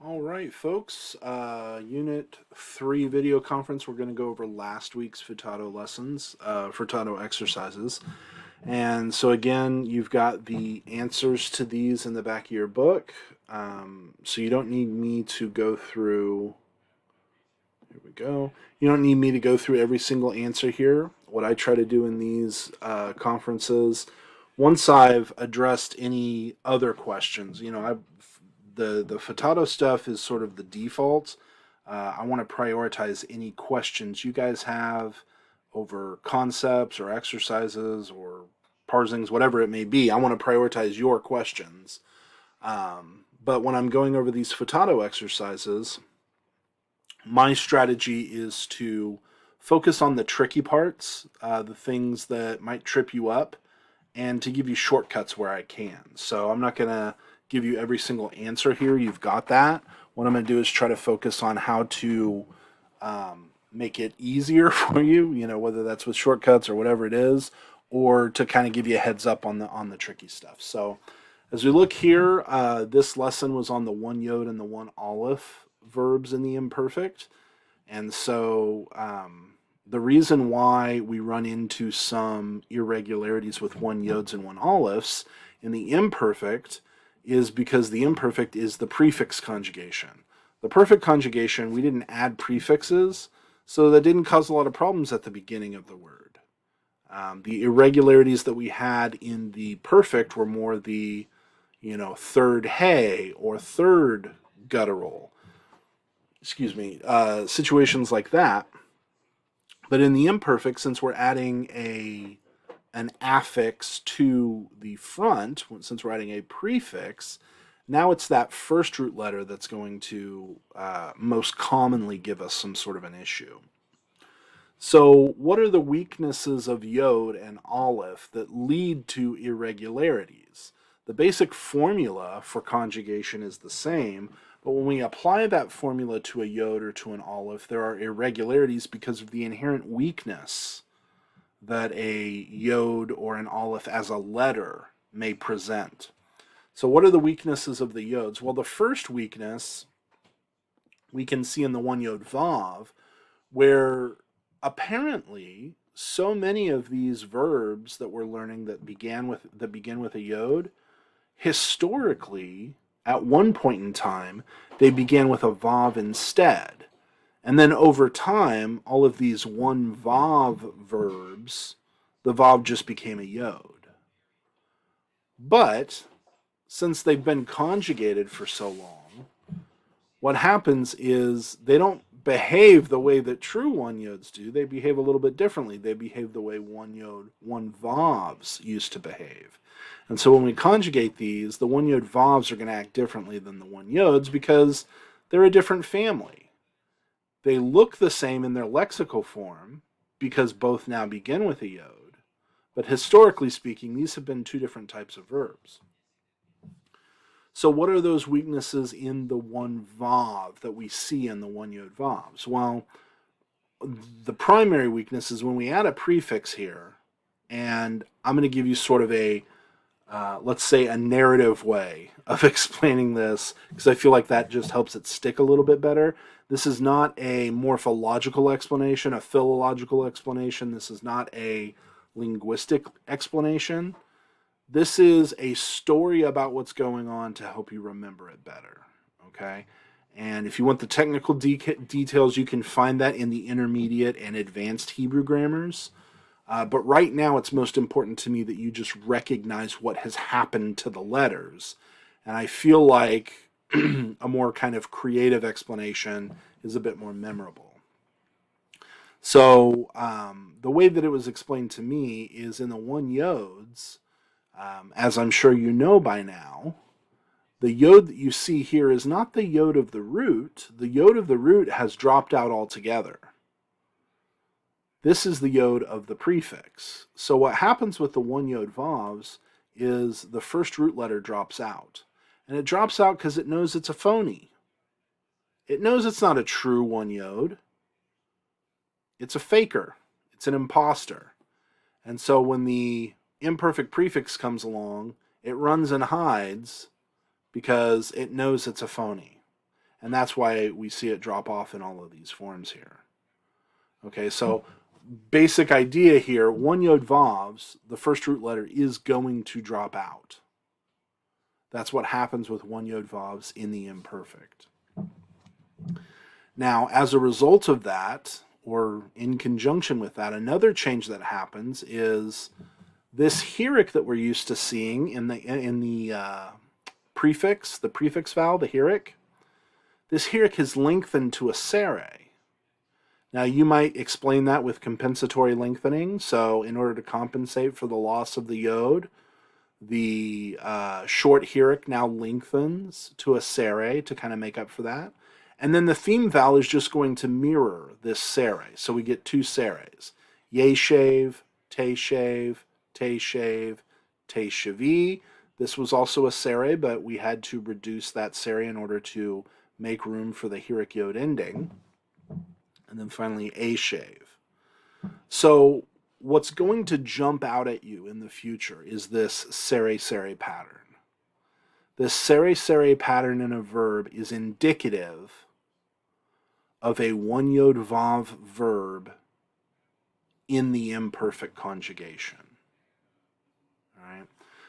All right, folks. Unit 3 video conference. We're going to go over last week's Futato lessons, Futato exercises. And so, again, you've got the answers to these in the back of your book. So you don't need me to go through. Here we go. You don't need me to go through every single answer here. What I try to do in these conferences, once I've addressed any other questions, the Futato stuff is sort of the default. I want to prioritize any questions you guys have over concepts or exercises or parsings, whatever it may be. I want to prioritize your questions. But when I'm going over these Futato exercises, my strategy is to focus on the tricky parts, the things that might trip you up, and to give you shortcuts where I can. So I'm not going to give you every single answer here. You've got that. What I'm going to do is try to focus on how to make it easier for you, whether that's with shortcuts or whatever it is, or to kind of give you a heads up on the tricky stuff. So as we look here, this lesson was on the one yod and the one aleph verbs in the imperfect. And so the reason why we run into some irregularities with one yods and one alephs in the imperfect is because the imperfect is the prefix conjugation. The perfect conjugation, we didn't add prefixes, so that didn't cause a lot of problems at the beginning of the word. The irregularities that we had in the perfect were more the, third hey or third guttural. Situations like that. But in the imperfect, since we're adding an affix to the front, since we're adding a prefix, now it's that first root letter that's going to most commonly give us some sort of an issue. So what are the weaknesses of yod and aleph that lead to irregularities? The basic formula for conjugation is the same, but when we apply that formula to a yod or to an aleph, there are irregularities because of the inherent weakness that a yod or an aleph as a letter may present. So what are the weaknesses of the yods? Well, the first weakness we can see in the one yod vav, where apparently so many of these verbs that we're learning that begin with a yod, historically, at one point in time, they began with a vav instead. And then over time, all of these one vav verbs, the vav just became a yod. But since they've been conjugated for so long, what happens is they don't behave the way that true one yods do. They behave a little bit differently. They behave the way one yod, one vavs used to behave. And so when we conjugate these, the one yod vavs are going to act differently than the one yods because they're a different family. They look the same in their lexical form because both now begin with a yod. But historically speaking, these have been two different types of verbs. So what are those weaknesses in the one vav that we see in the one yod vavs? Well, the primary weakness is when we add a prefix here, and I'm going to give you sort of a, let's say, a narrative way of explaining this, because I feel like that just helps it stick a little bit better. This is not a morphological explanation, a philological explanation. This is not a linguistic explanation. This is a story about what's going on to help you remember it better, okay? And if you want the technical details, you can find that in the intermediate and advanced Hebrew grammars. But right now, it's most important to me that you just recognize what has happened to the letters. And I feel like a more kind of creative explanation is a bit more memorable. So the way that it was explained to me is in the one yods, as I'm sure you know by now, the yod that you see here is not the yod of the root. The yod of the root has dropped out altogether. This is the yod of the prefix. So what happens with the one yod vavs is the first root letter drops out. And it drops out because it knows it's a phony. It knows it's not a true one yod. It's a faker. It's an imposter. And so when the imperfect prefix comes along, it runs and hides because it knows it's a phony. And that's why we see it drop off in all of these forms here. Okay, so basic idea here, one yod vavs, the first root letter is going to drop out. That's what happens with one yod vavs in the imperfect. Now, as a result of that, or in conjunction with that, another change that happens is this hirik that we're used to seeing in the prefix vowel, the hirik. This hirik has lengthened to a sere. Now, you might explain that with compensatory lengthening. So, in order to compensate for the loss of the yod, the short hirik now lengthens to a sere to kind of make up for that. And then the theme vowel is just going to mirror this sere. So we get two seres. Yeshev, Teshev, Teshev, Teshevi. This was also a sere, but we had to reduce that sere in order to make room for the hirik yod ending. And then finally, Ashev. So what's going to jump out at you in the future is this sere-sere pattern. This sere-sere pattern in a verb is indicative of a one yod vav verb in the imperfect conjugation. All right.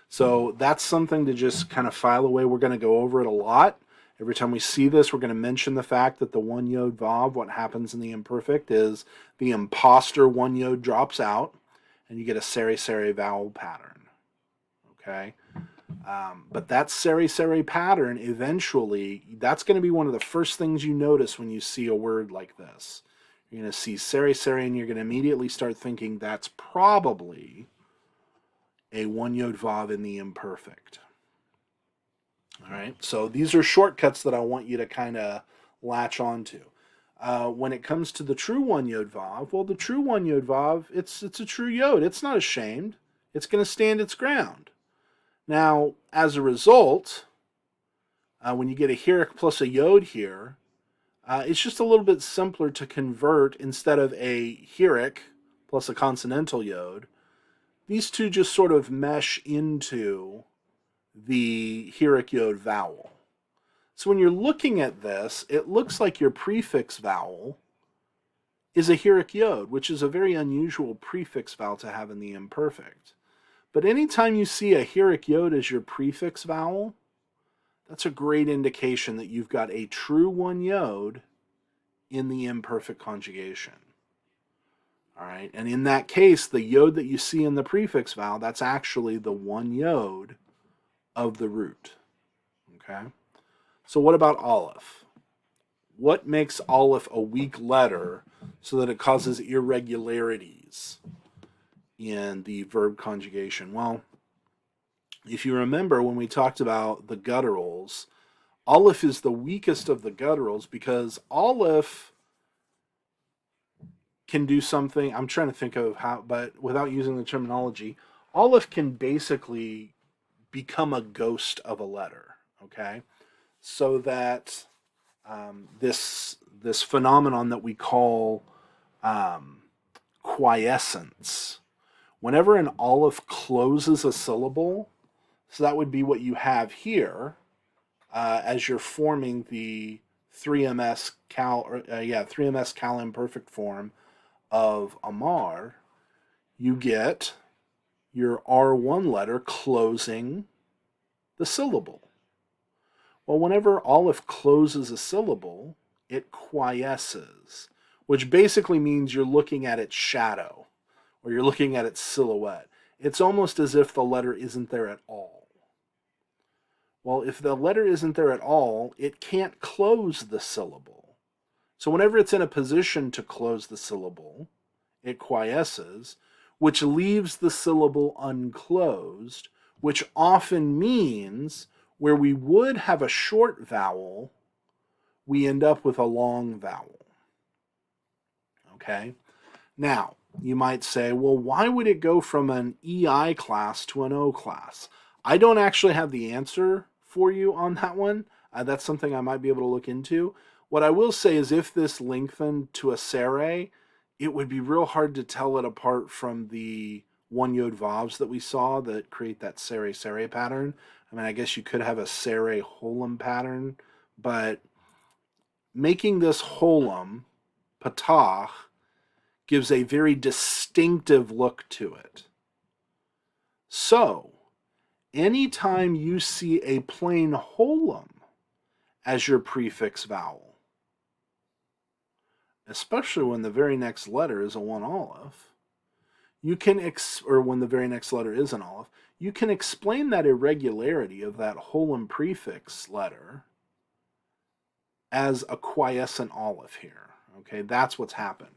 So that's something to just kind of file away. We're going to go over it a lot. Every time we see this, we're going to mention the fact that the one yod vav, what happens in the imperfect is the imposter one yod drops out, and you get a sere-sere vowel pattern. Okay? But that sere-sere pattern, eventually, that's going to be one of the first things you notice when you see a word like this. You're going to see sere-sere, and you're going to immediately start thinking that's probably a one yod vav in the imperfect. All right, so these are shortcuts that I want you to kind of latch onto. When it comes to the true one yod vav, well, the true one yod vav, it's a true yod. It's not ashamed. It's going to stand its ground. Now, as a result, when you get a hirik plus a yod here, it's just a little bit simpler to convert. Instead of a hirik plus a consonantal yod, these two just sort of mesh into the hirik yod vowel. So when you're looking at this, it looks like your prefix vowel is a hirik yod, which is a very unusual prefix vowel to have in the imperfect. But anytime you see a hirik yod as your prefix vowel, that's a great indication that you've got a true one yod in the imperfect conjugation. All right, and in that case, the yod that you see in the prefix vowel, that's actually the one yod of the root. Okay? So what about aleph? What makes aleph a weak letter so that it causes irregularities in the verb conjugation? Well, if you remember when we talked about the gutturals, aleph is the weakest of the gutturals because aleph can do something, I'm trying to think of how, but without using the terminology, aleph can basically become a ghost of a letter, okay? So that this phenomenon that we call quiescence, whenever an aleph closes a syllable, so that would be what you have here as you're forming the 3ms cal imperfect form of Amar, you get your R1 letter closing the syllable. Well, whenever aleph closes a syllable, it quiesces, which basically means you're looking at its shadow, or you're looking at its silhouette. It's almost as if the letter isn't there at all. Well, if the letter isn't there at all, it can't close the syllable. So whenever it's in a position to close the syllable, it quiesces, which leaves the syllable unclosed, which often means where we would have a short vowel, we end up with a long vowel. Okay? Now, you might say, well, why would it go from an EI class to an O class? I don't actually have the answer for you on that one. That's something I might be able to look into. What I will say is if this lengthened to a sere, it would be real hard to tell it apart from the one yod vavs that we saw that create that sere-sere pattern. I mean, I guess you could have a sere holum pattern, but making this holum, patah, gives a very distinctive look to it. So, anytime you see a plain holum as your prefix vowel, especially when the very next letter is a one aleph, you can, or when the very next letter is an aleph, you can explain that irregularity of that holum prefix letter as a quiescent aleph here. Okay, that's what's happened.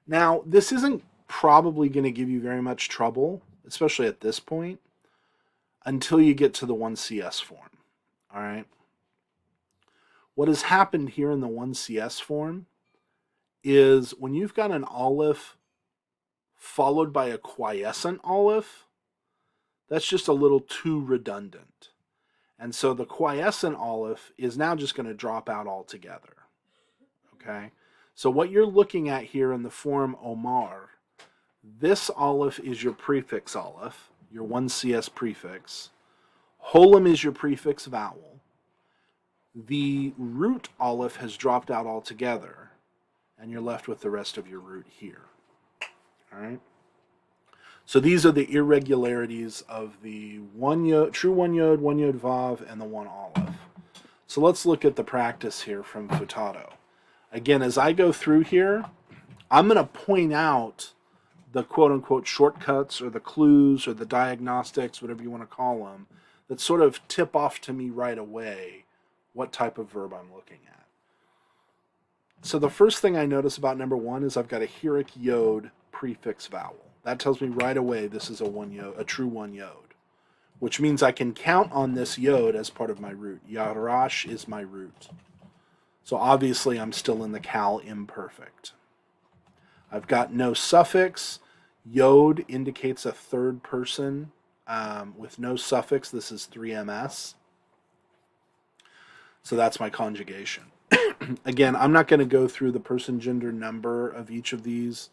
Now, this isn't probably going to give you very much trouble, especially at this point, until you get to the 1CS form. All right. What has happened here in the 1CS form is when you've got an aleph followed by a quiescent aleph, that's just a little too redundant. And so the quiescent aleph is now just going to drop out altogether. Okay? So what you're looking at here in the form Omar, this aleph is your prefix aleph, your 1CS prefix. Holum is your prefix vowel. The root aleph has dropped out altogether, and you're left with the rest of your root here. All right? So these are the irregularities of the true one yod vav, and the one aleph. So let's look at the practice here from Futato. Again, as I go through here, I'm going to point out the quote-unquote shortcuts or the clues or the diagnostics, whatever you want to call them, that sort of tip off to me right away what type of verb I'm looking at. So the first thing I notice about number one is I've got a hirik yod prefix vowel. That tells me right away this is a true one yod, which means I can count on this yod as part of my root. Yarash is my root. So obviously I'm still in the Cal imperfect. I've got no suffix. Yod indicates a third person with no suffix. This is 3ms. So that's my conjugation. Again, I'm not going to go through the person, gender, number of each of these.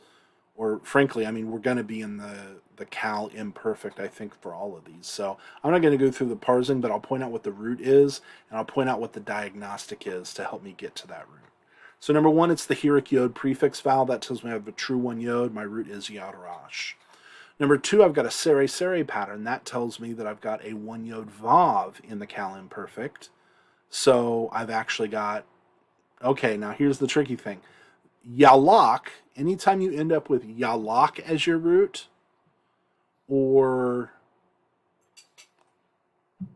Or frankly, I mean, we're going to be in the Cal imperfect, I think, for all of these. So I'm not going to go through the parsing, but I'll point out what the root is, and I'll point out what the diagnostic is to help me get to that root. So number one, it's the hirik yod prefix vowel. That tells me I have a true one yod. My root is yadarash. Number two, I've got a sere pattern. That tells me that I've got a one yod vav in the Cal imperfect. So I've actually got, okay, now here's the tricky thing. Yalak, anytime you end up with yalak as your root, or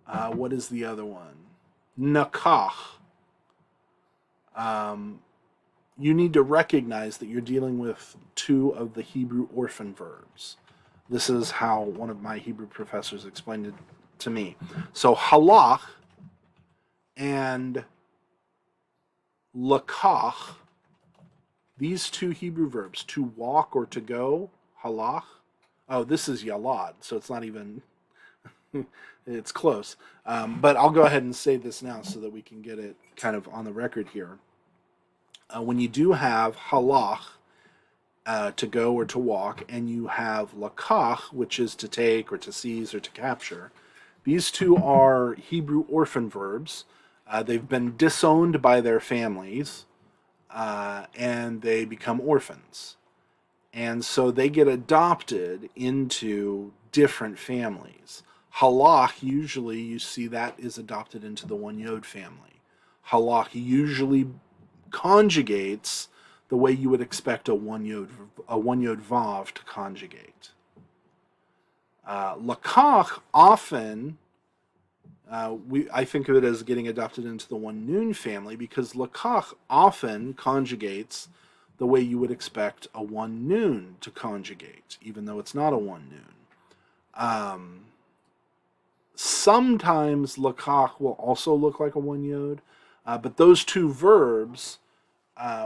what is the other one? Nakach. You need to recognize that you're dealing with two of the Hebrew orphan verbs. This is how one of my Hebrew professors explained it to me. So halach and lakach, these two Hebrew verbs, to walk or to go, halach. Oh, this is yalad, so it's not even, it's close. But I'll go ahead and say this now so that we can get it kind of on the record here. When you do have halach, to go or to walk, and you have lakach, which is to take or to seize or to capture, these two are Hebrew orphan verbs. They've been disowned by their families, and they become orphans. And so they get adopted into different families. Halach, usually you see that is adopted into the one yod family. Halach usually conjugates the way you would expect a one yod vav to conjugate. Lakach often, I think of it as getting adopted into the one noon family because lakach often conjugates the way you would expect a one noon to conjugate, even though it's not a one noon. Sometimes lakach will also look like a one yod, but those two verbs,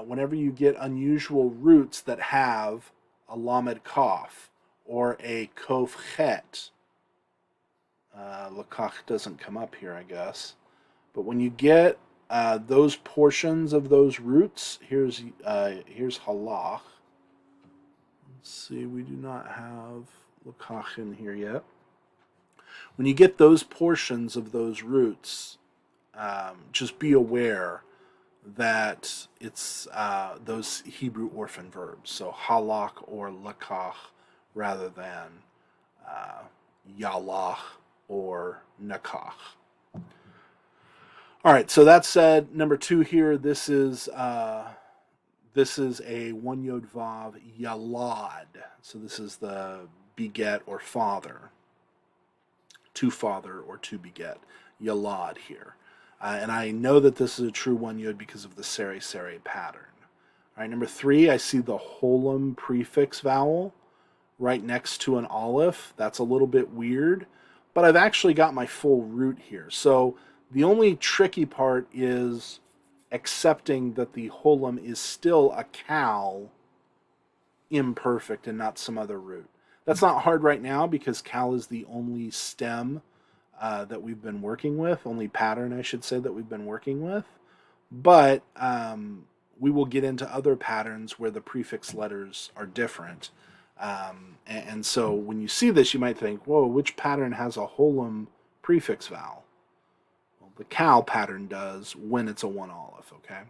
whenever you get unusual roots that have a lamed kaf or a kof chet, lakach doesn't come up here, I guess. But when you get those portions of those roots, here's halach. Let's see, we do not have lakach in here yet. When you get those portions of those roots, just be aware that it's those Hebrew orphan verbs, so halach or lakach, rather than uh, yalach or nakach. All right, so that said, number 2 here, this is a one yod vav yalad. So this is the beget or father, to father or to beget, yalad here. And I know that this is a true one yod because of the sere sere pattern. All right, number 3, I see the holum prefix vowel right next to an aleph. That's a little bit weird, but I've actually got my full root here. So the only tricky part is accepting that the holum is still a cal imperfect and not some other root. That's not hard right now because cal is the only stem that we've been working with, only pattern, I should say, that we've been working with. But we will get into other patterns where the prefix letters are different. And so when you see this, you might think, whoa, which pattern has a holum prefix vowel? Well, the cal pattern does when it's a one aleph, okay?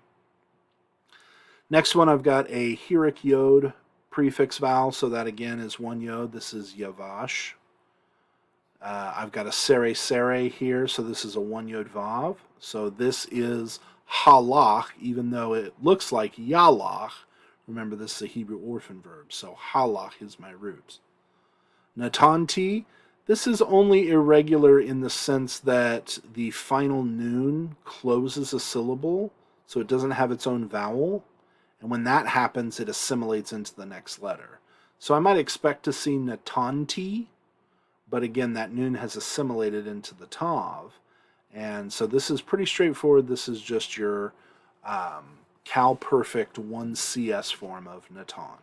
Next one, I've got a hirik yod prefix vowel, so that again is one yod. This is yavash. I've got a sere sere here, so this is a one yod vav. So this is halach, even though it looks like yalach. Remember, this is a Hebrew orphan verb, so halach is my root. Natanti, this is only irregular in the sense that the final noon closes a syllable, so it doesn't have its own vowel, and when that happens, it assimilates into the next letter. So I might expect to see natanti, but again, that noon has assimilated into the tav, and so this is pretty straightforward. This is just your cal perfect 1CS form of natan.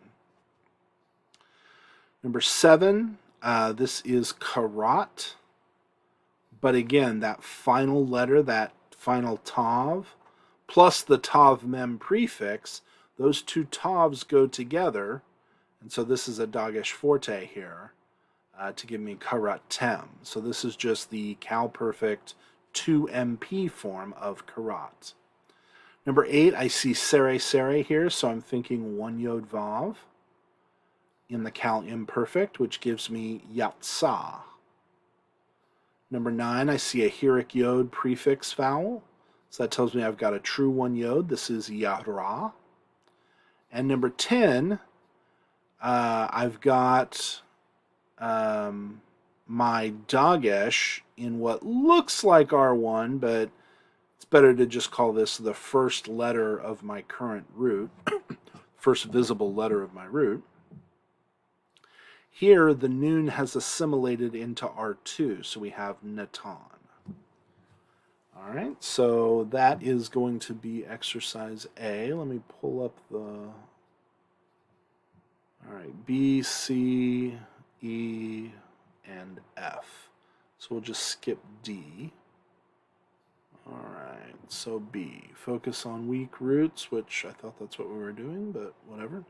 Number 7, this is karat, but again, that final letter, that final tav, plus the tav mem prefix, those two tavs go together, and so this is a dagesh forte here to give me karat tem. So this is just the cal perfect 2MP form of karat. Number 8, I see sere sere here, so I'm thinking one yod vav in the cal imperfect, which gives me yatsa. Number 9, I see a hirik yod prefix vowel, so that tells me I've got a true one yod. This is yahra. And number 10, I've got my dagesh in what looks like R1, but it's better to just call this the first letter of my current root, first visible letter of my root. Here, the noon has assimilated into R2, so we have natan. All right, so that is going to be exercise A. Let me pull up the... All right, B, C, E, and F. So we'll just skip D. All right, so B, focus on weak roots, which I thought that's what we were doing, but whatever.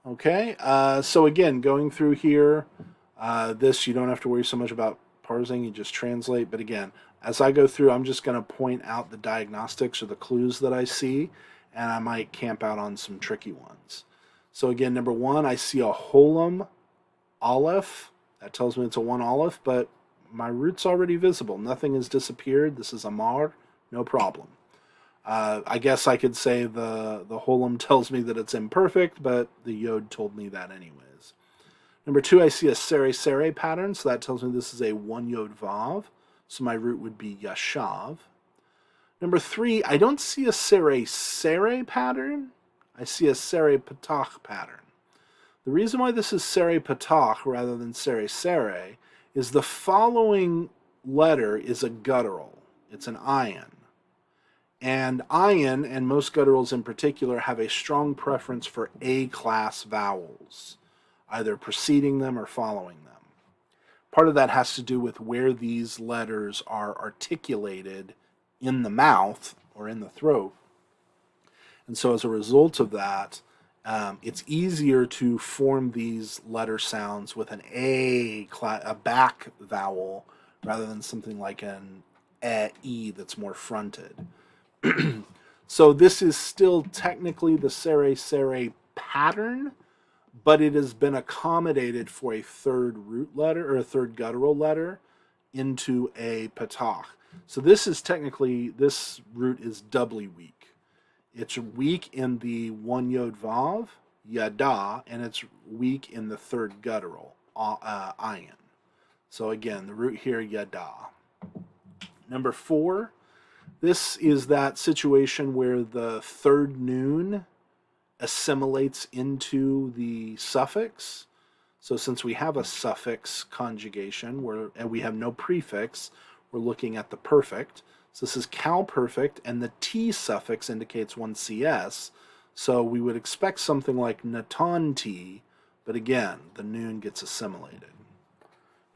Okay, so again, going through here, this you don't have to worry so much about parsing, you just translate. But again, as I go through, I'm just going to point out the diagnostics or the clues that I see, and I might camp out on some tricky ones. So again, number 1, I see a holum aleph. That tells me it's a one aleph, but my root's already visible. Nothing has disappeared. This is a mar, no problem. I guess I could say the holum tells me that it's imperfect, but the yod told me that anyways. Number 2, I see a sere sere pattern, so that tells me this is a one yod vav, so my root would be yashav. Number 3, I don't see a sere sere pattern. I see a sere patach pattern. The reason why this is sere patach rather than sere sere is the following letter is a guttural. It's an ayin. And ayin, and most gutturals in particular, have a strong preference for A-class vowels, either preceding them or following them. Part of that has to do with where these letters are articulated in the mouth or in the throat. And so as a result of that, it's easier to form these letter sounds with an a back vowel rather than something like an e that's more fronted. So this is still technically the sere pattern, but it has been accommodated for a third root letter or a third guttural letter into a patach. So this is technically, this root is doubly weak. It's weak in the one yod vav, yada, and it's weak in the third guttural, ayin. So again, the root here, yada. Number 4, this is that situation where the third noon assimilates into the suffix. So since we have a suffix conjugation and we have no prefix, we're looking at the perfect. So this is cal perfect, and the T suffix indicates one CS. So we would expect something like Natan T, but again, the noon gets assimilated.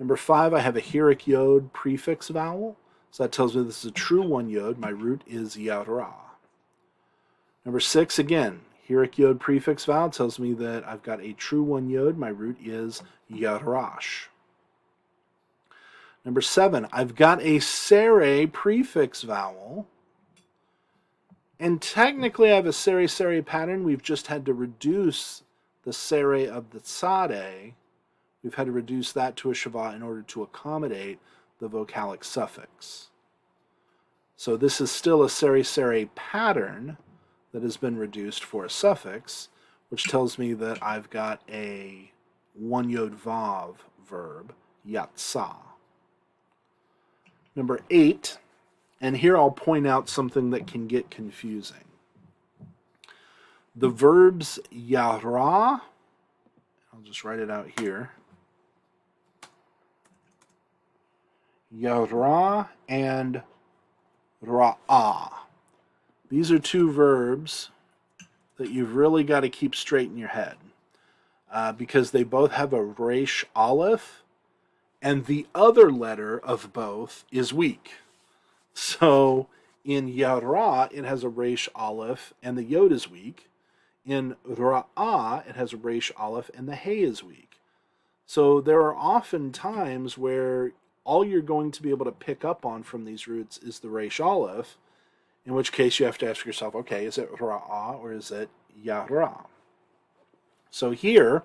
Number 5, I have a Hirik Yod prefix vowel. So that tells me this is a true one yod. My root is Yara. Number 6, again, Hirik Yod prefix vowel tells me that I've got a true one yod. My root is Yarash. Number 7, I've got a sere prefix vowel. And technically I have a sere pattern. We've just had to reduce the sere of the tzade. We've had to reduce that to a shava in order to accommodate the vocalic suffix. So this is still a sere pattern that has been reduced for a suffix, which tells me that I've got a one yod vav verb, yatsa. Number 8, and here I'll point out something that can get confusing. The verbs yara, I'll just write it out here, yara and ra'ah. These are two verbs that you've really got to keep straight in your head because they both have a resh aleph, and the other letter of both is weak. So in yara, it has a resh aleph, and the yod is weak. In ra'ah, it has a resh aleph, and the hey is weak. So there are often times where all you're going to be able to pick up on from these roots is the resh aleph, in which case you have to ask yourself, okay, is it ra'ah or is it yara? So here,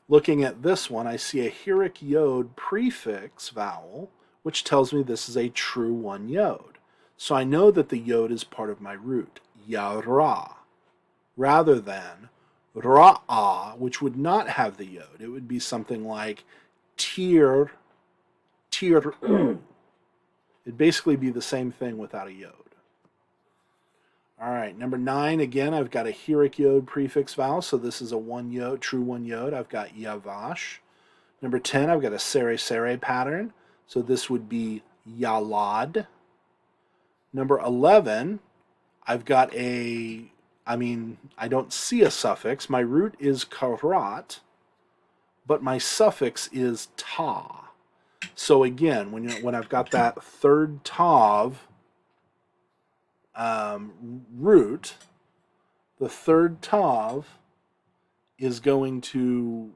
looking at this one, I see a Hirik Yod prefix vowel, which tells me this is a true one yod. So I know that the yod is part of my root, yara, rather than ra'ah, which would not have the yod. It would be something like tir. It'd basically be the same thing without a yod. All right, number 9, again, I've got a Hirik Yod prefix vowel, so this is a one yod, true one yod. I've got yavash. Number 10, I've got a sere pattern, so this would be yalad. Number 11, I've got I don't see a suffix. My root is karat, but my suffix is ta. So again, when I've got that third tav root, the third tav is going to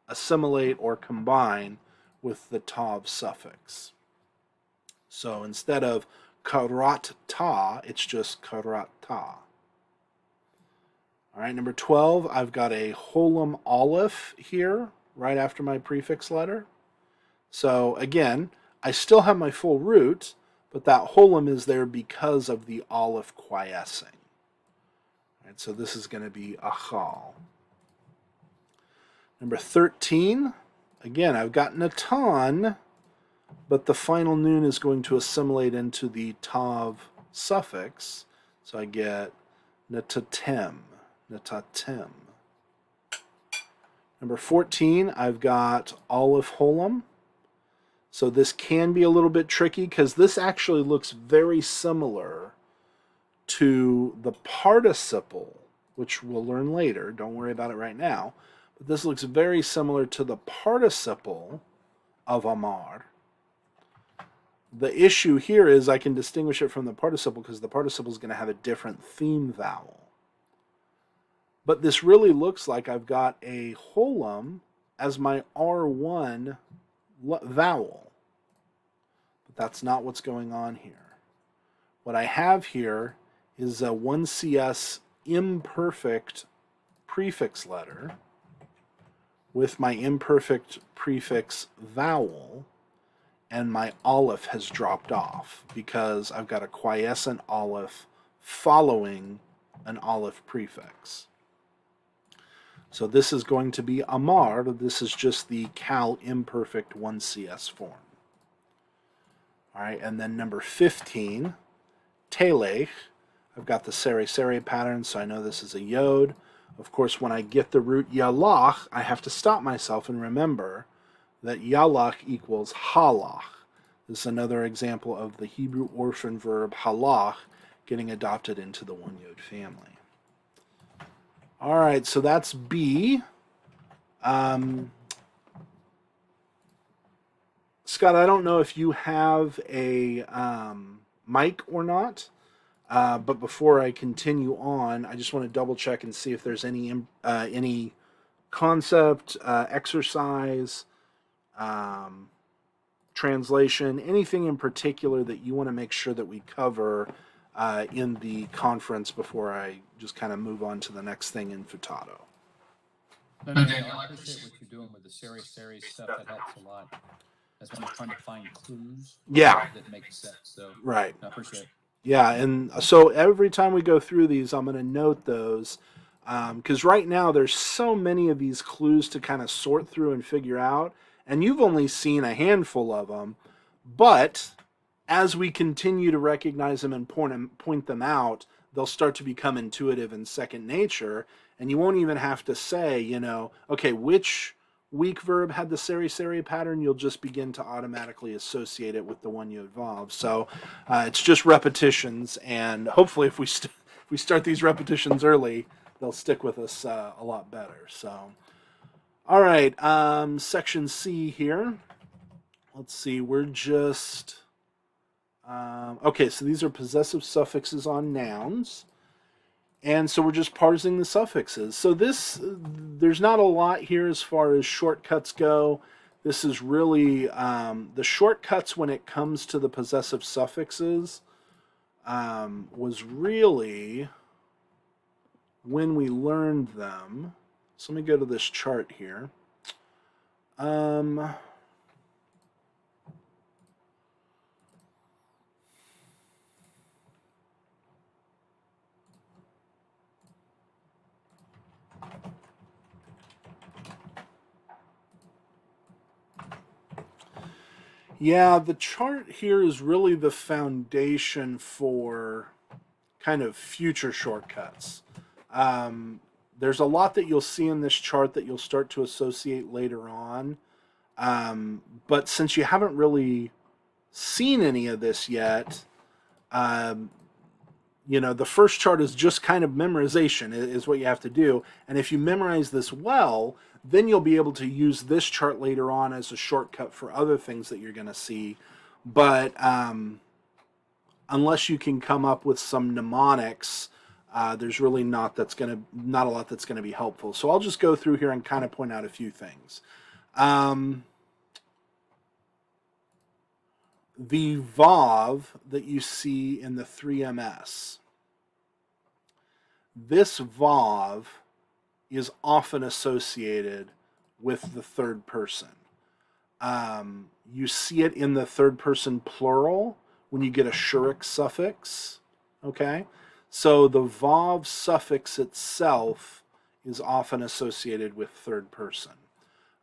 assimilate or combine with the tav suffix. So instead of karat ta, it's just karat ta. All right, number 12, I've got a holam aleph here, right after my prefix letter. So again, I still have my full root, but that holam is there because of the aleph quiescing. All right, so this is going to be achal. Number 13, again, I've got natan, but the final noon is going to assimilate into the tav suffix, so I get natatem. Number 14, I've got aleph holam. So this can be a little bit tricky because this actually looks very similar to the participle, which we'll learn later. Don't worry about it right now. But this looks very similar to the participle of amar. The issue here is I can distinguish it from the participle because the participle is going to have a different theme vowel. But this really looks like I've got a holam as my R1 vowel. But that's not what's going on here. What I have here is a 1CS imperfect prefix letter with my imperfect prefix vowel, and my aleph has dropped off because I've got a quiescent aleph following an aleph prefix. So this is going to be Amar. This is just the Cal imperfect 1CS form. All right, and then number 15, Telech. I've got the Sere Sere pattern, so I know this is a yod. Of course, when I get the root Yalach, I have to stop myself and remember that Yalach equals Halach. This is another example of the Hebrew orphan verb halach getting adopted into the one yod family. All right, so that's B. Scott, I don't know if you have a mic or not, but before I continue on, I just want to double check and see if there's any concept, exercise, translation, anything in particular that you want to make sure that we cover in the conference before I just kind of move on to the next thing in Futato. No, Daniel, I appreciate what you're doing with the Seri stuff. That helps a lot. That's when I'm trying to find clues. Yeah. That make sense. So right. I appreciate it. Yeah, and so every time we go through these, I'm going to note those because right now there's so many of these clues to kind of sort through and figure out, and you've only seen a handful of them, but as we continue to recognize them and point them out, they'll start to become intuitive and second nature, and you won't even have to say, okay, which weak verb had the Seri Seri pattern. You'll just begin to automatically associate it with the one yod vav. So it's just repetitions, and hopefully if we start these repetitions early, they'll stick with us a lot better. So, all right, section C here. Let's see, we're just... okay, so these are possessive suffixes on nouns. And so we're just parsing the suffixes. So there's not a lot here as far as shortcuts go. This is really the shortcuts when it comes to the possessive suffixes was really when we learned them. So let me go to this chart here. Yeah, the chart here is really the foundation for kind of future shortcuts. There's a lot that you'll see in this chart that you'll start to associate later on. But since you haven't really seen any of this yet, the first chart is just kind of memorization is what you have to do. And if you memorize this well, then you'll be able to use this chart later on as a shortcut for other things that you're going to see. But unless you can come up with some mnemonics, there's really not a lot that's going to be helpful. So I'll just go through here and kind of point out a few things. The vav that you see in the 3ms, this vav is often associated with the third person. You see it in the third person plural when you get a shurik suffix. Okay? So the vav suffix itself is often associated with third person.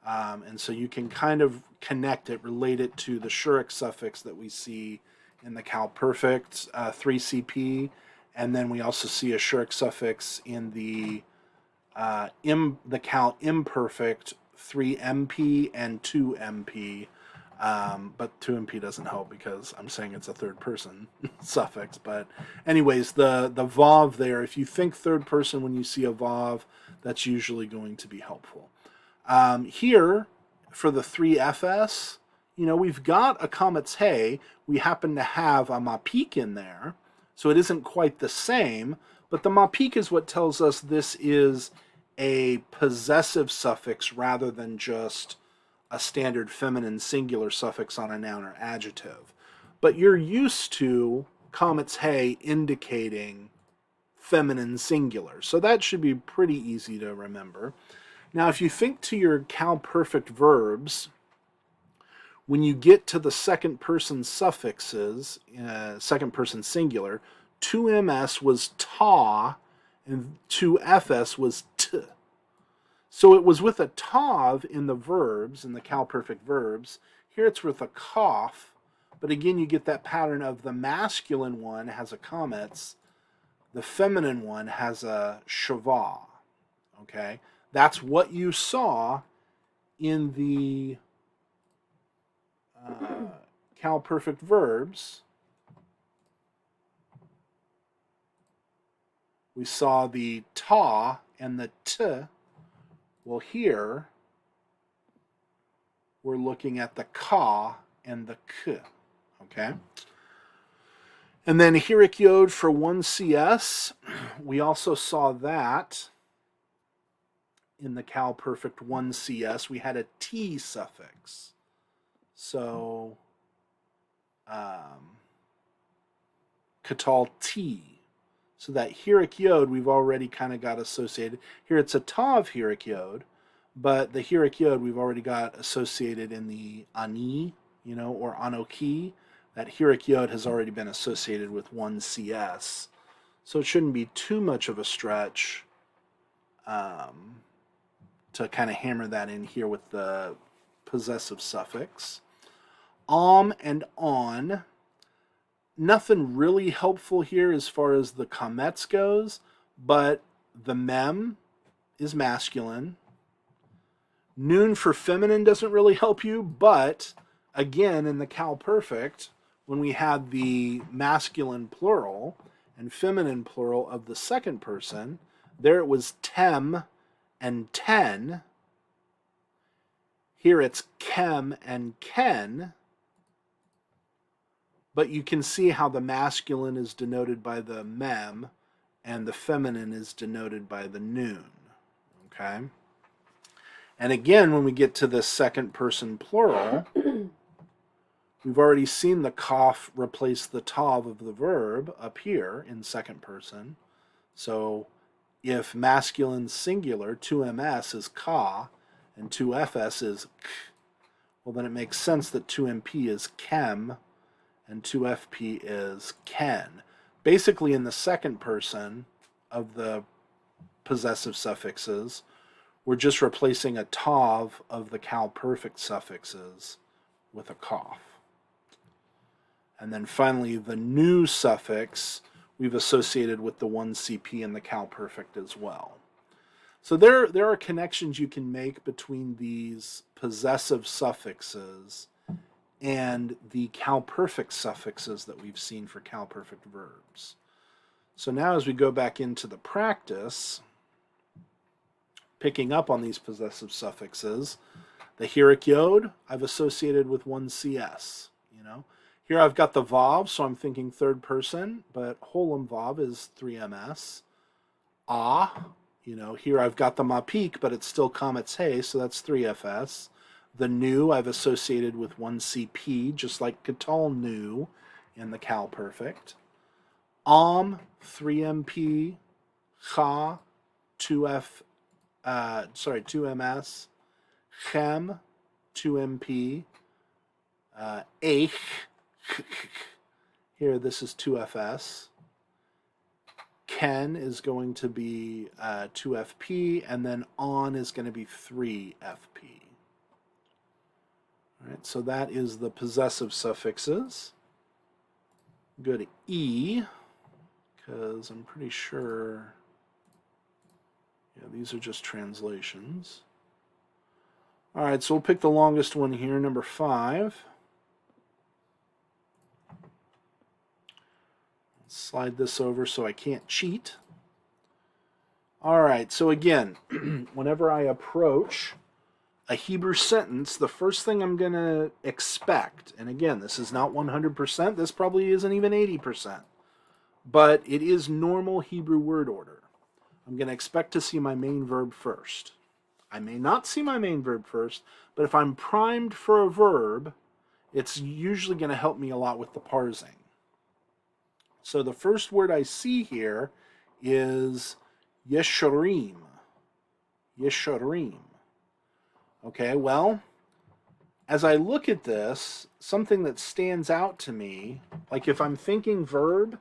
And so you can kind of connect it, relate it to the shurik suffix that we see in the Cal Perfect 3CP, and then we also see a shurik suffix in the Cal Imperfect 3MP and 2MP, but 2MP doesn't help because I'm saying it's a third person suffix. But anyways, the vav there, if you think third person when you see a vav, that's usually going to be helpful. Here, for the 3FS, we've got a Kametz Hey. We happen to have a Mapik in there, so it isn't quite the same, but the Mapik is what tells us this is a possessive suffix rather than just a standard feminine singular suffix on a noun or adjective. But you're used to Kametz Hey indicating feminine singular. So that should be pretty easy to remember. Now, if you think to your cal-perfect verbs, when you get to the second person suffixes, second person singular, 2ms was ta and 2fs was t. So it was with a tav in the verbs, in the cal-perfect verbs. Here it's with a cough, but again you get that pattern of the masculine one has a comets, the feminine one has a shava. Okay? That's what you saw in the cal-perfect verbs. We saw the ta and the t. Well, here we're looking at the ka and the k. Okay? And then Hirik Yod for 1CS, we also saw that in the cal-perfect 1CS. We had a T suffix. So, katal T. So that Hirik Yod we've already kind of got associated. Here it's a Tav Hirik Yod, but the Hirik Yod we've already got associated in the Ani, or Anoki. That Hirik Yod has already been associated with 1CS. So it shouldn't be too much of a stretch to kind of hammer that in here with the possessive suffix. And on. Nothing really helpful here as far as the comets goes, but the mem is masculine. Noon for feminine doesn't really help you, but again, in the cal-perfect, when we had the masculine plural and feminine plural of the second person, there it was tem and ten. Here it's kem and ken. But you can see how the masculine is denoted by the mem and the feminine is denoted by the noon. Okay? And again, when we get to the second person plural, we've already seen the kaf replace the tav of the verb up here in second person. So if masculine singular, 2ms is ka and 2fs is k, well then it makes sense that 2mp is kem and 2fp is ken. Basically, in the second person of the possessive suffixes, we're just replacing a tav of the cal-perfect suffixes with a kaf. And then finally, the new suffix we've associated with the 1CP in the cal-perfect as well. So there are connections you can make between these possessive suffixes and the cal-perfect suffixes that we've seen for cal-perfect verbs. So now as we go back into the practice, picking up on these possessive suffixes, the Hirik Yod I've associated with 1CS. Here I've got the Vav, so I'm thinking third person, but Holam Vav is 3ms. Here I've got the Mapik, but it's still Comets Hey, so that's 3fs. The new I've associated with 1CP, just like Katal new in the cal-perfect. 3MP, Cha, 2ms, Chem, 2MP, Eich, here this is 2fs. Ken is going to be 2fp, and then on is going to be 3fp. All right, so that is the possessive suffixes. Go to E, because I'm pretty sure, these are just translations. All right, so we'll pick the longest one here, number 5. Slide this over so I can't cheat. All right, so again, whenever I approach a Hebrew sentence, the first thing I'm going to expect, and again, this is not 100%, this probably isn't even 80%, but it is normal Hebrew word order. I'm going to expect to see my main verb first. I may not see my main verb first, but if I'm primed for a verb, it's usually going to help me a lot with the parsing. So the first word I see here is Yesharim. Yesharim. Okay, well, as I look at this, something that stands out to me, like if I'm thinking verb,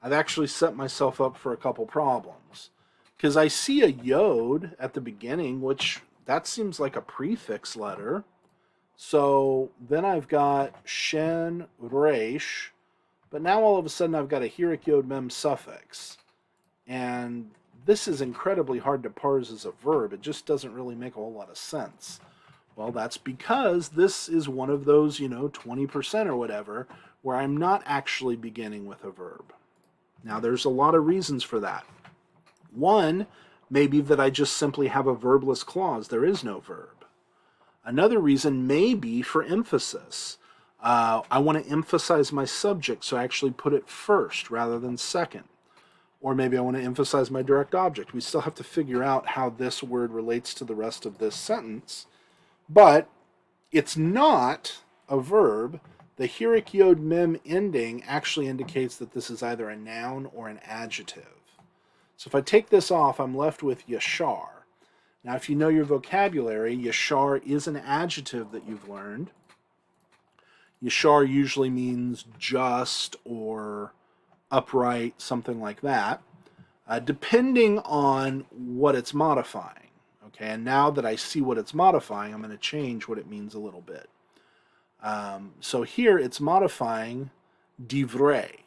I've actually set myself up for a couple problems. Because I see a yod at the beginning, which that seems like a prefix letter. So then I've got shen, resh, but now all of a sudden I've got a hirik yod mem suffix. And this is incredibly hard to parse as a verb. It just doesn't really make a whole lot of sense. Well, that's because this is one of those, 20% or whatever, where I'm not actually beginning with a verb. Now, there's a lot of reasons for that. One may be that I just simply have a verbless clause. There is no verb. Another reason may be for emphasis. I want to emphasize my subject, so I actually put it first rather than second. Or maybe I want to emphasize my direct object. We still have to figure out how this word relates to the rest of this sentence. But it's not a verb. The hirik yod mem ending actually indicates that this is either a noun or an adjective. So if I take this off, I'm left with yashar. Now, if you know your vocabulary, yashar is an adjective that you've learned. Yashar usually means just or upright, something like that, depending on what it's modifying. Okay, and now that I see what it's modifying, I'm going to change what it means a little bit. So here it's modifying divrei.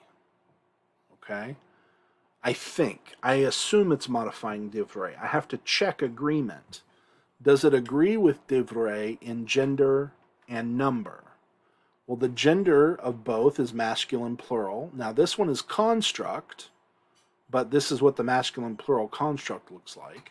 Okay, I assume it's modifying divrei. I have to check agreement. Does it agree with divrei in gender and number? Well, the gender of both is masculine plural. Now this one is construct, but this is what the masculine plural construct looks like.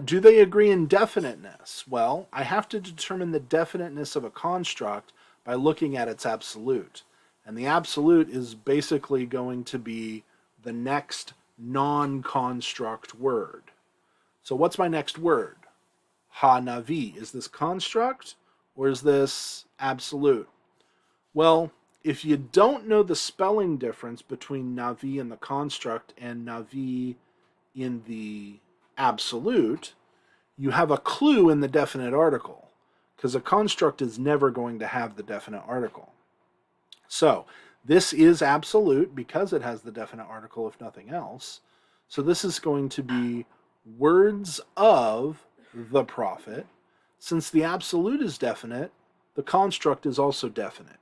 Do they agree in definiteness? Well, I have to determine the definiteness of a construct by looking at its absolute. And the absolute is basically going to be the next non-construct word. So what's my next word? Ha-navi. Is this construct or is this absolute? Well, if you don't know the spelling difference between navi in the construct and navi in the absolute, you have a clue in the definite article, because a construct is never going to have the definite article. So this is absolute because it has the definite article, if nothing else. So this is going to be words of the prophet. Since the absolute is definite, the construct is also definite.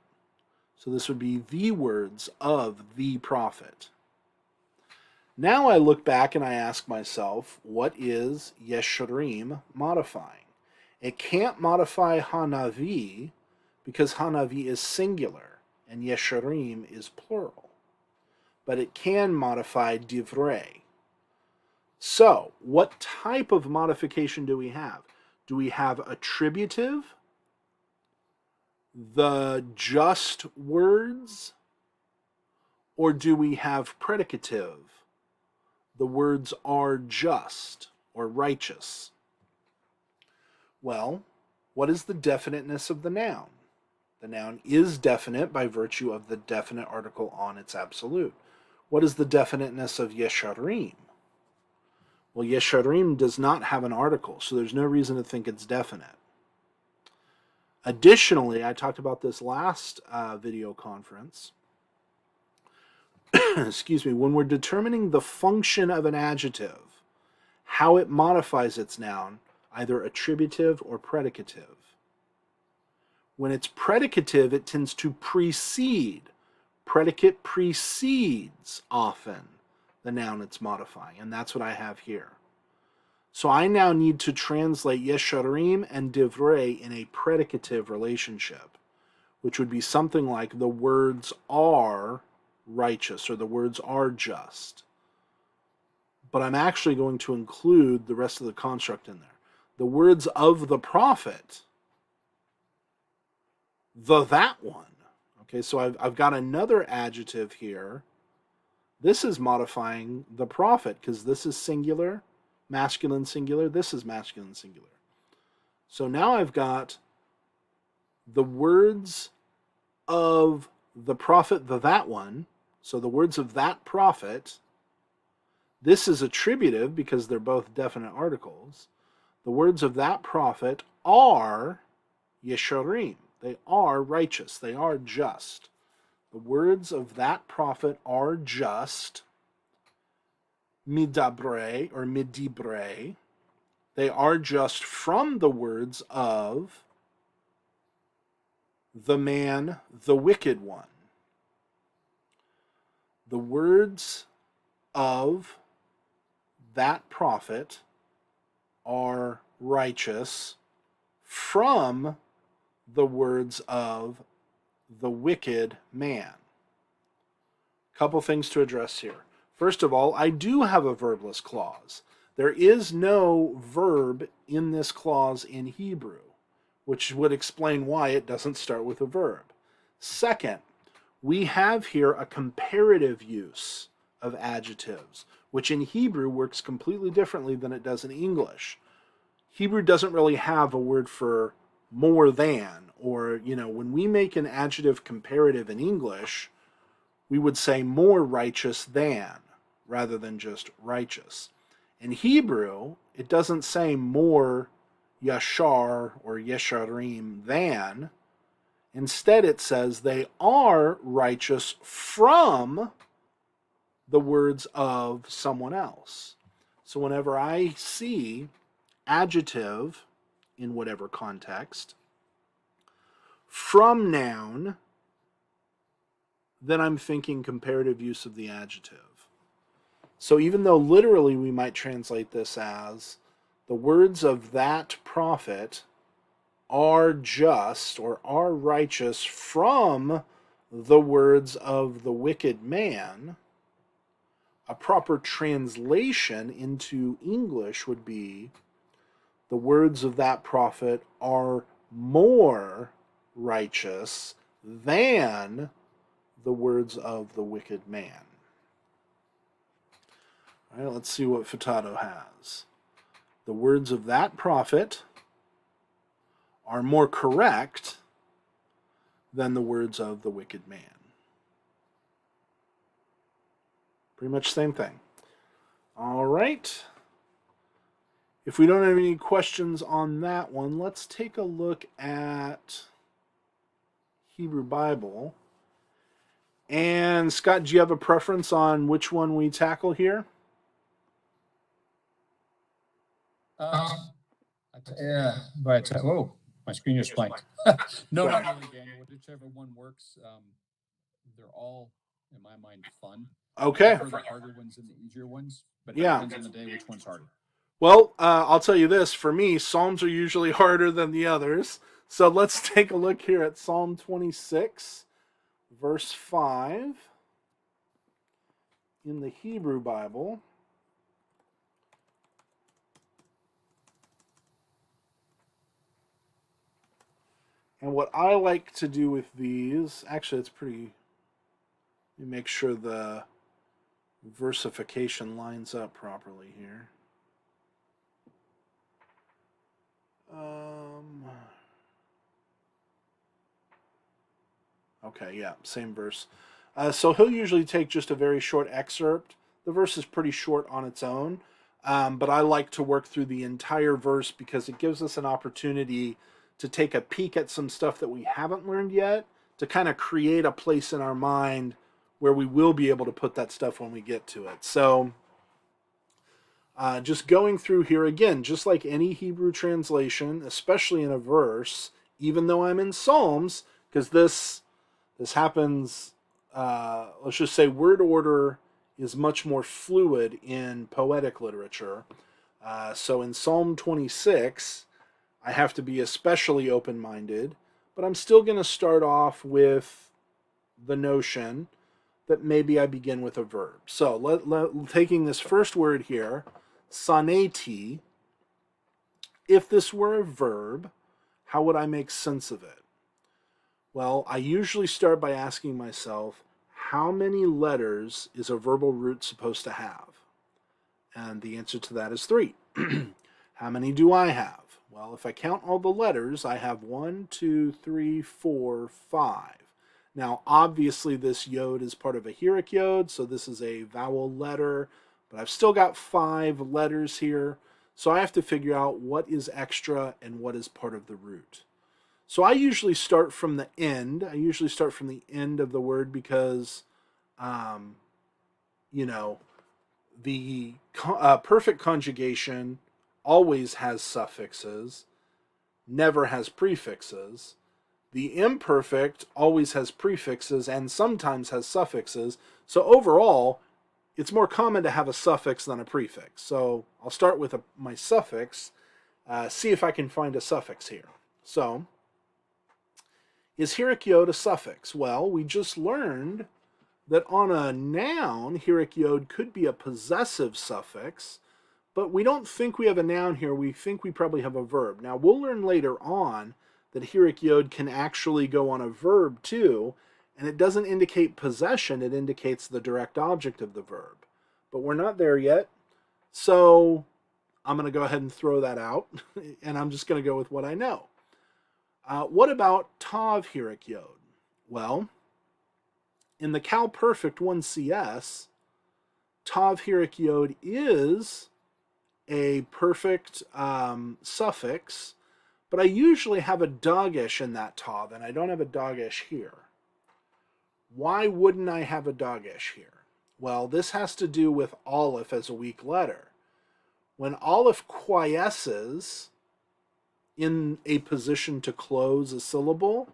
So this would be the words of the prophet. Now I look back and I ask myself, what is Yesharim modifying? It can't modify Hanavi because Hanavi is singular and Yesharim is plural. But it can modify Divrei. So, what type of modification do we have? Do we have attributive, the just words, or do we have predicative? The words are just or righteous. Well, what is the definiteness of the noun? The noun is definite by virtue of the definite article on its absolute. What is the definiteness of Yesharim? Well, Yesharim does not have an article, so there's no reason to think it's definite. Additionally, I talked about this last video conference. Excuse me, when we're determining the function of an adjective, how it modifies its noun, either attributive or predicative. When it's predicative, it tends to precede. Predicate precedes often the noun it's modifying, and that's what I have here. So I now need to translate Yesharim and Divrei in a predicative relationship, which would be something like the words are righteous or the words are just. But I'm actually going to include the rest of the construct in there. The words of the prophet, that one. Okay, so I've got another adjective here. This is modifying the prophet because this is singular, masculine singular. This is masculine singular. So now I've got the words of the prophet, that one. So the words of that prophet This is attributive because they're both definite articles. The words of that prophet are yesharim. They are righteous. They are just. The words of that prophet are just. Midabre or midibre. They are just from the words of the man, the wicked one. The words of that prophet are righteous from the words of the wicked man. Couple things to address here. First of all, I do have a verbless clause. There is no verb in this clause in Hebrew, which would explain why it doesn't start with a verb. Second, we have here a comparative use of adjectives, which in Hebrew works completely differently than it does in English. Hebrew doesn't really have a word for more than, or, when we make an adjective comparative in English, we would say more righteous than, rather than just righteous. In Hebrew, it doesn't say more yashar or yesharim than. Instead, it says they are righteous from the words of someone else. So whenever I see adjective in whatever context from noun, then I'm thinking comparative use of the adjective. So even though literally we might translate this as the words of that prophet are just or are righteous from the words of the wicked man, a proper translation into English would be the words of that prophet are more righteous than the words of the wicked man. All right, let's see what Futato has. The words of that prophet are more correct than the words of the wicked man. Pretty much the same thing. All right. If we don't have any questions on that one, let's take a look at Hebrew Bible. And Scott, do you have a preference on which one we tackle here? Whoa, my screen just blanked. No, not really, Daniel. Whichever one works. They're all, in my mind, fun. Okay. I prefer the harder ones and the easier ones, but it depends on the day which one's harder. Well, I'll tell you this. For me, Psalms are usually harder than the others. So let's take a look here at Psalm 26, verse 5 in the Hebrew Bible. And what I like to do with these, actually it's pretty, let me make sure the versification lines up properly here. Okay, yeah, same verse. So he'll usually take just a very short excerpt. The verse is pretty short on its own, but I like to work through the entire verse because it gives us an opportunity to take a peek at some stuff that we haven't learned yet, to kind of create a place in our mind where we will be able to put that stuff when we get to it. So just going through here again, just like any Hebrew translation, especially in a verse, even though I'm in Psalms, because this happens, let's just say word order is much more fluid in poetic literature. So in Psalm 26, I have to be especially open-minded, but I'm still going to start off with the notion that maybe I begin with a verb. So taking this first word here, saneti, if this were a verb, how would I make sense of it? Well, I usually start by asking myself, how many letters is a verbal root supposed to have? And the answer to that is 3. How many do I have? Well, if I count all the letters, I have 1, 2, 3, 4, 5. Now, obviously, this yod is part of a hirik yod, so this is a vowel letter, but I've still got 5 letters here. So I have to figure out what is extra and what is part of the root. So I usually start from the end. I usually start from the end of the word because, um, you know, the perfect conjugation always has suffixes, never has prefixes. The imperfect always has prefixes and sometimes has suffixes. So overall, it's more common to have a suffix than a prefix. So I'll start with my suffix, see if I can find a suffix here. So, is hirikyod a suffix? Well, we just learned that on a noun, hirikyod could be a possessive suffix, but we don't think we have a noun here. We think we probably have a verb. Now, we'll learn later on that hirikyod can actually go on a verb too, and it doesn't indicate possession, it indicates the direct object of the verb. But we're not there yet, so I'm going to go ahead and throw that out, and I'm just going to go with what I know. What about tav hirikyod? Well, in the Cal Perfect 1CS, tav hirikyod is a perfect suffix, but I usually have a dagesh in that tav, and I don't have a dagesh here. Why wouldn't I have a dagesh here? Well, this has to do with aleph as a weak letter. When aleph quiesces in a position to close a syllable,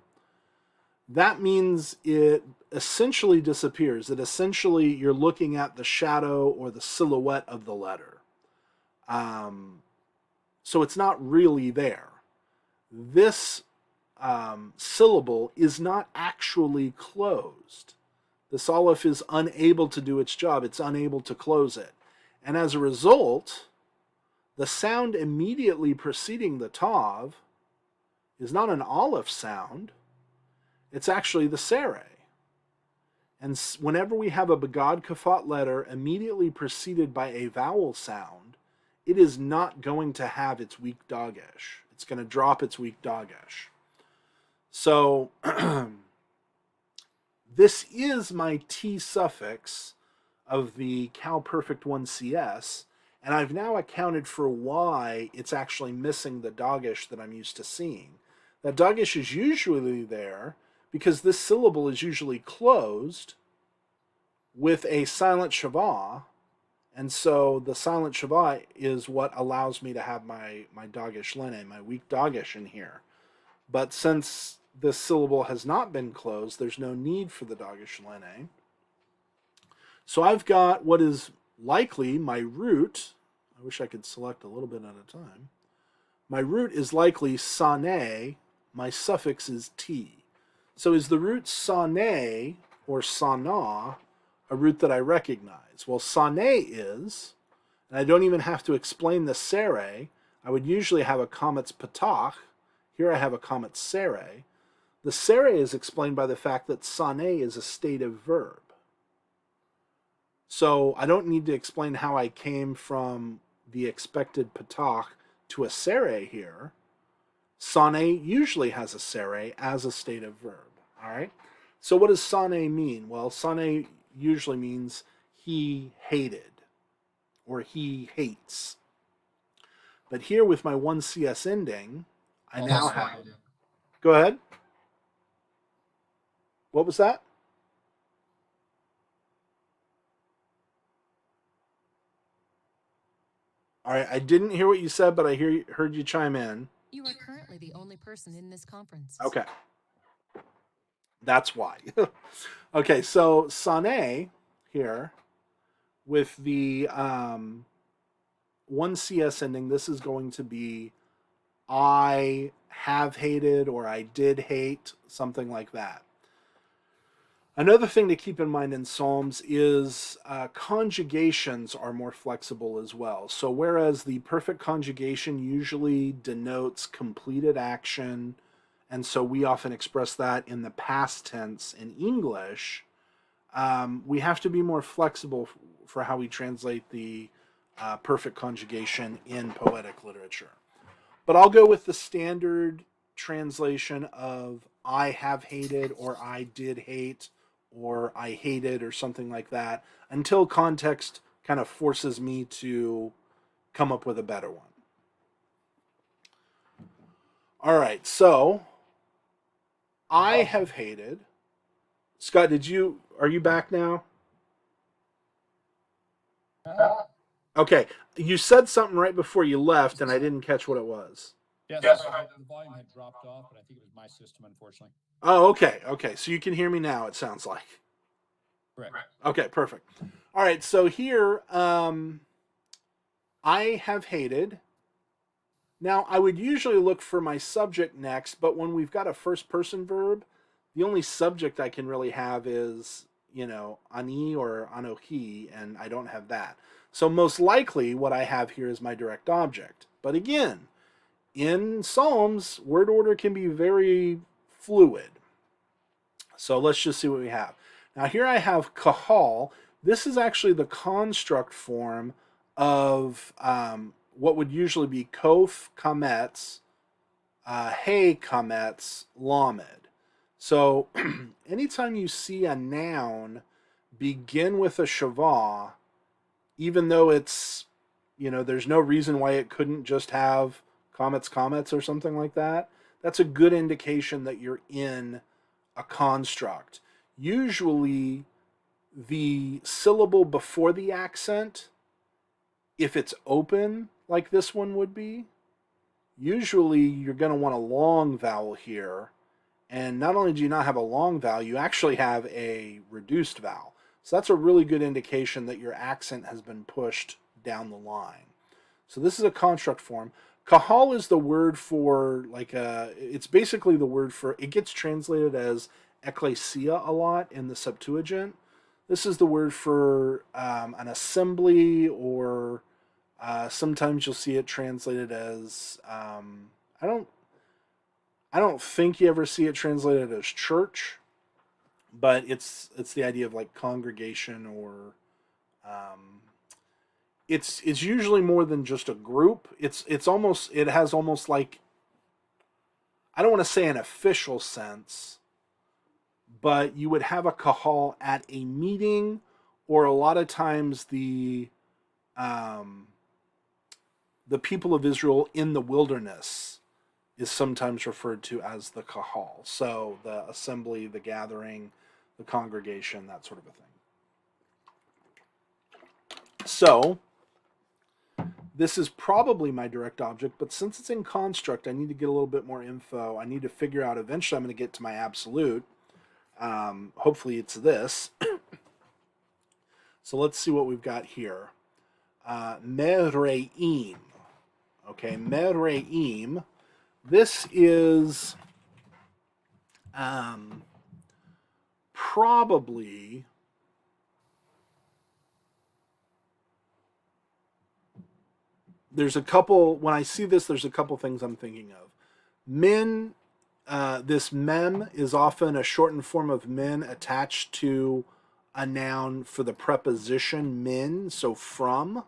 that means it essentially disappears. It essentially, you're looking at the shadow or the silhouette of the letter. So it's not really there. This syllable is not actually closed. This aleph is unable to do its job. It's unable to close it. And as a result, the sound immediately preceding the tav is not an aleph sound. It's actually the sere. And whenever we have a begad kafat letter immediately preceded by a vowel sound, it is not going to have its weak dagesh. It's going to drop its weak dagesh. So this is my T suffix of the Cal Perfect 1CS, and I've now accounted for why it's actually missing the dagesh that I'm used to seeing. That dagesh is usually there because this syllable is usually closed with a silent shavah, and so the silent shavah is what allows me to have my dagesh lene, my weak dagesh in here. But since this syllable has not been closed, there's no need for the dagesh lene. So I've got what is likely my root. I wish I could select a little bit at a time. My root is likely sane. My suffix is t. So is the root sane or sana a root that I recognize? Well, sane is, and I don't even have to explain the sere. I would usually have a kometz patach. Here I have a kometz sere. The sere is explained by the fact that sane is a stative verb. So I don't need to explain how I came from the expected patach to a sere here. Sane usually has a sere as a stative verb. All right. So what does sane mean? Well, sane usually means he hated or he hates. But here with my 1CS ending, I now have... Go ahead. What was that? All right, I didn't hear what you said, but I heard you chime in. You are currently the only person in this conference. Okay. That's why. Okay, so sane here with the 1CS ending, this is going to be I have hated or I did hate, something like that. Another thing to keep in mind in Psalms is conjugations are more flexible as well. So whereas the perfect conjugation usually denotes completed action, and so we often express that in the past tense in English, we have to be more flexible for how we translate the perfect conjugation in poetic literature. But I'll go with the standard translation of I have hated or I did hate or I hated or something like that until context kind of forces me to come up with a better one. All right, so I have hated. Scott, are you back now? Okay, you said something right before you left, and I didn't catch what it was. Yes, the volume had dropped off, but I think it was my system, unfortunately. Oh, okay. So you can hear me now, it sounds like. Correct. Okay, perfect. All right, so here, I have hated. Now, I would usually look for my subject next, but when we've got a first person verb, the only subject I can really have is, ani or anohi, and I don't have that. So most likely what I have here is my direct object. But again, in Psalms, word order can be very fluid. So let's just see what we have. Now here I have kahal. This is actually the construct form of what would usually be kof kametz, hey kametz, lamed. So anytime you see a noun begin with a shavah, even though it's, there's no reason why it couldn't just have comets or something like that, that's a good indication that you're in a construct. Usually, the syllable before the accent, if it's open like this one would be, usually you're going to want a long vowel here. And not only do you not have a long vowel, you actually have a reduced vowel. So that's a really good indication that your accent has been pushed down the line. So this is a construct form. Kahal is the word for, it's basically the word for, it gets translated as ecclesia a lot in the Septuagint. This is the word for an assembly, or sometimes you'll see it translated as, I don't think you ever see it translated as church, but it's the idea of like congregation, or it's usually more than just a group. It has almost like, I don't want to say an official sense, but you would have a kahal at a meeting, or a lot of times the people of Israel in the wilderness is sometimes referred to as the kahal. So the assembly, the gathering, the congregation, that sort of a thing. So this is probably my direct object, but since it's in construct, I need to get a little bit more info. I need to figure out, eventually I'm going to get to my absolute. Hopefully it's this. So let's see what we've got here. Mereim. Okay, mereim. This is probably when I see this, there's a couple things I'm thinking of. Min, this mem is often a shortened form of min attached to a noun for the preposition min, so from.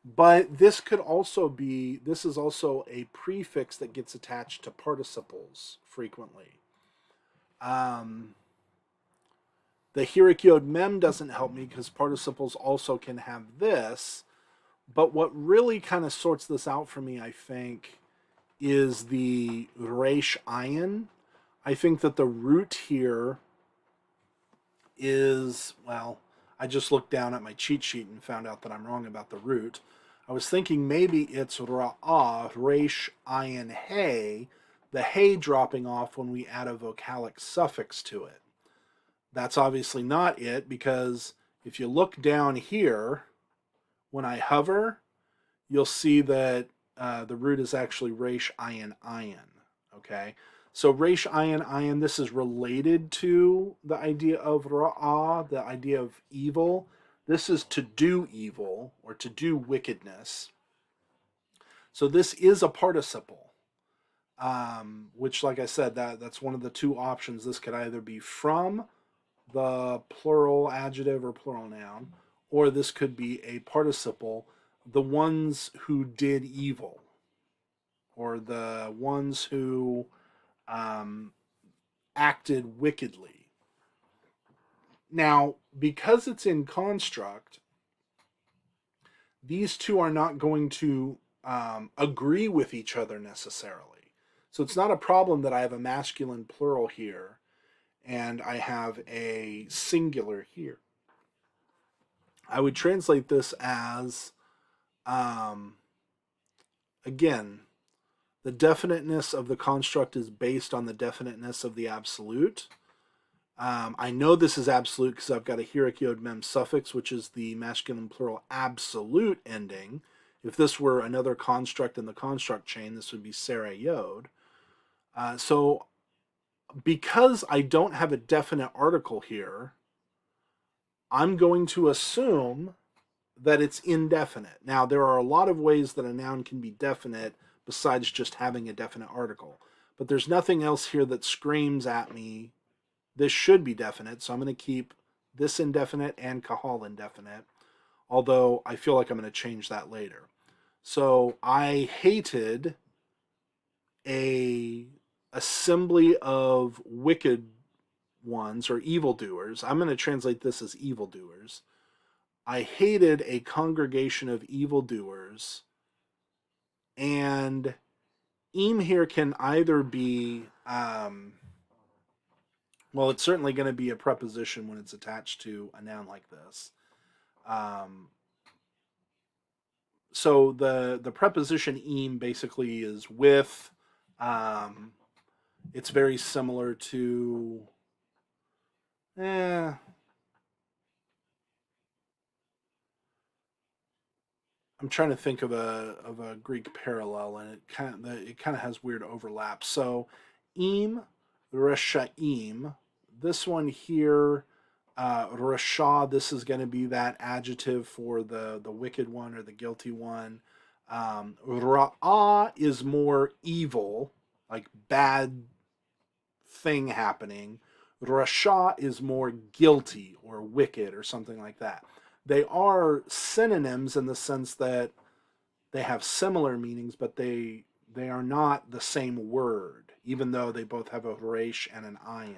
But this is also a prefix that gets attached to participles frequently. The hirik yod mem doesn't help me because participles also can have this. But what really kind of sorts this out for me, I think, is the resh ayin. I think that the root here is, well, I just looked down at my cheat sheet and found out that I'm wrong about the root. I was thinking maybe it's ra'ah, resh ayin hey, the hey dropping off when we add a vocalic suffix to it. That's obviously not it, because if you look down here, when I hover, you'll see that the root is actually resh ayin ayin. Okay, so resh ayin ayin, this is related to the idea of ra'ah, the idea of evil. This is to do evil, or to do wickedness. So this is a participle, which, like I said, that's one of the two options. This could either be from the plural adjective or plural noun, or this could be a participle, the ones who did evil, or the ones who acted wickedly. Now, because it's in construct, these two are not going to agree with each other necessarily. So it's not a problem that I have a masculine plural here and I have a singular here. I would translate this as, again, the definiteness of the construct is based on the definiteness of the absolute. I know this is absolute because I've got a hieroc yod mem suffix, which is the masculine plural absolute ending. If this were another construct in the construct chain, this would be sere yod. So because I don't have a definite article here, I'm going to assume that it's indefinite. Now, there are a lot of ways that a noun can be definite besides just having a definite article. But there's nothing else here that screams at me, this should be definite, so I'm going to keep this indefinite and kahal indefinite, although I feel like I'm going to change that later. So I hated a assembly of wicked ones or evildoers. I'm going to translate this as evildoers. I hated a congregation of evildoers. And eam here can either be, well, it's certainly going to be a preposition when it's attached to a noun like this. So the preposition eam basically is with. It's very similar to. I'm trying to think of a Greek parallel, and it kind of has weird overlaps. So, im, reshaim. This one here, rasha. This is going to be that adjective for the wicked one or the guilty one. Ra'ah is more evil, like bad thing happening. Rasha is more guilty or wicked or something like that. They are synonyms in the sense that they have similar meanings, but they are not the same word, even though they both have a resh and an ayin.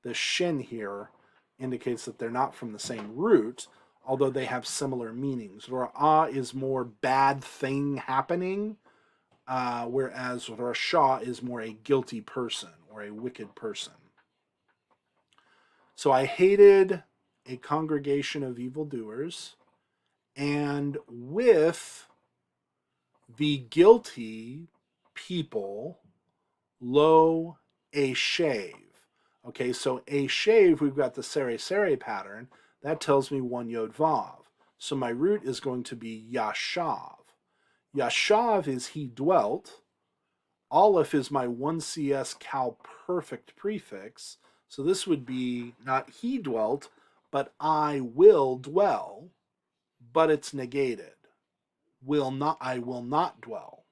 The shin here indicates that they're not from the same root, although they have similar meanings. Ra'ah is more bad thing happening, whereas rasha is more a guilty person or a wicked person. So I hated a congregation of evildoers, and with the guilty people, lo a shave. Okay, so a shave, we've got the sere pattern. That tells me one yod vav. So my root is going to be yashav. Yashav is he dwelt. Aleph is my 1CS cal perfect prefix. So this would be not he dwelt, but I will dwell, but it's negated. I will not dwell.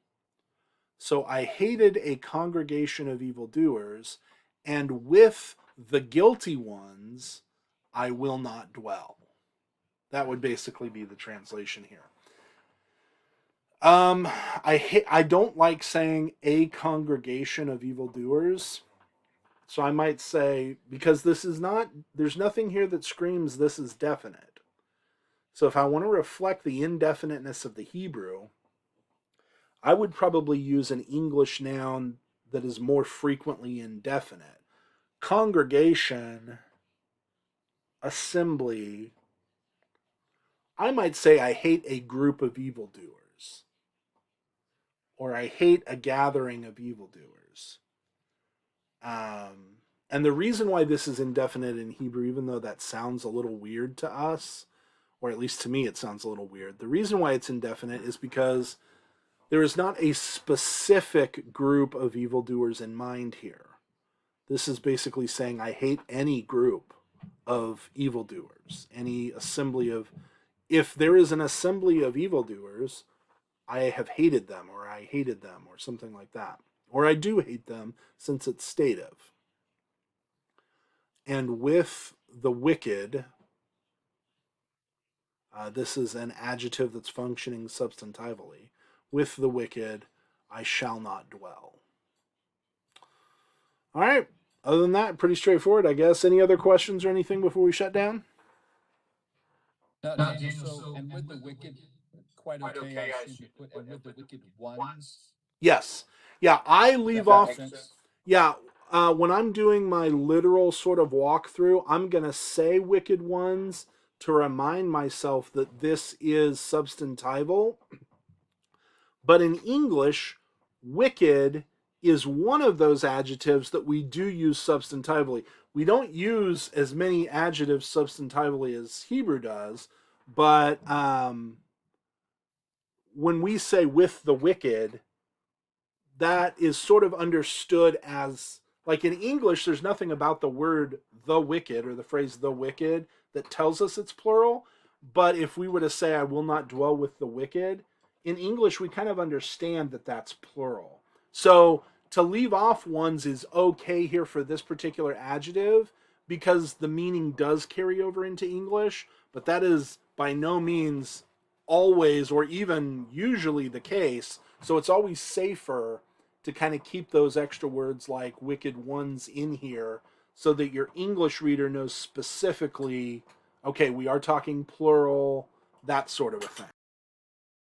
So I hated a congregation of evildoers, and with the guilty ones, I will not dwell. That would basically be the translation here. I don't like saying a congregation of evildoers. So I might say, because there's nothing here that screams this is definite. So if I want to reflect the indefiniteness of the Hebrew, I would probably use an English noun that is more frequently indefinite. Congregation, assembly. I might say I hate a group of evildoers, or I hate a gathering of evildoers. And the reason why this is indefinite in Hebrew, even though that sounds a little weird to us, or at least to me it sounds a little weird, the reason why it's indefinite is because there is not a specific group of evildoers in mind here. This is basically saying I hate any group of evildoers, any assembly of. If there is an assembly of evildoers, I have hated them, or I hated them, or something like that. Or I do hate them, since it's stative. And with the wicked, this is an adjective that's functioning substantively. With the wicked, I shall not dwell. All right, Other than that, pretty straightforward, I guess. Any other questions or anything before we shut down? No, just so, and with the wicked, quite okay, I assume you put, and with the wicked ones, Yes. Yeah, I does leave that make off. sense? Yeah, when I'm doing my literal sort of walkthrough, I'm going to say wicked ones to remind myself that this is substantival. But in English, wicked is one of those adjectives that we do use substantively. We don't use as many adjectives substantively as Hebrew does, but when we say with the wicked, that is sort of understood as, like, in English, there's nothing about the word the wicked or the phrase the wicked that tells us it's plural. But if we were to say, I will not dwell with the wicked, in English, we kind of understand that that's plural. So to leave off ones is okay here for this particular adjective because the meaning does carry over into English, but that is by no means always or even usually the case. So it's always safer to kind of keep those extra words like wicked ones in here so that your English reader knows specifically, okay, we are talking plural, that sort of a thing.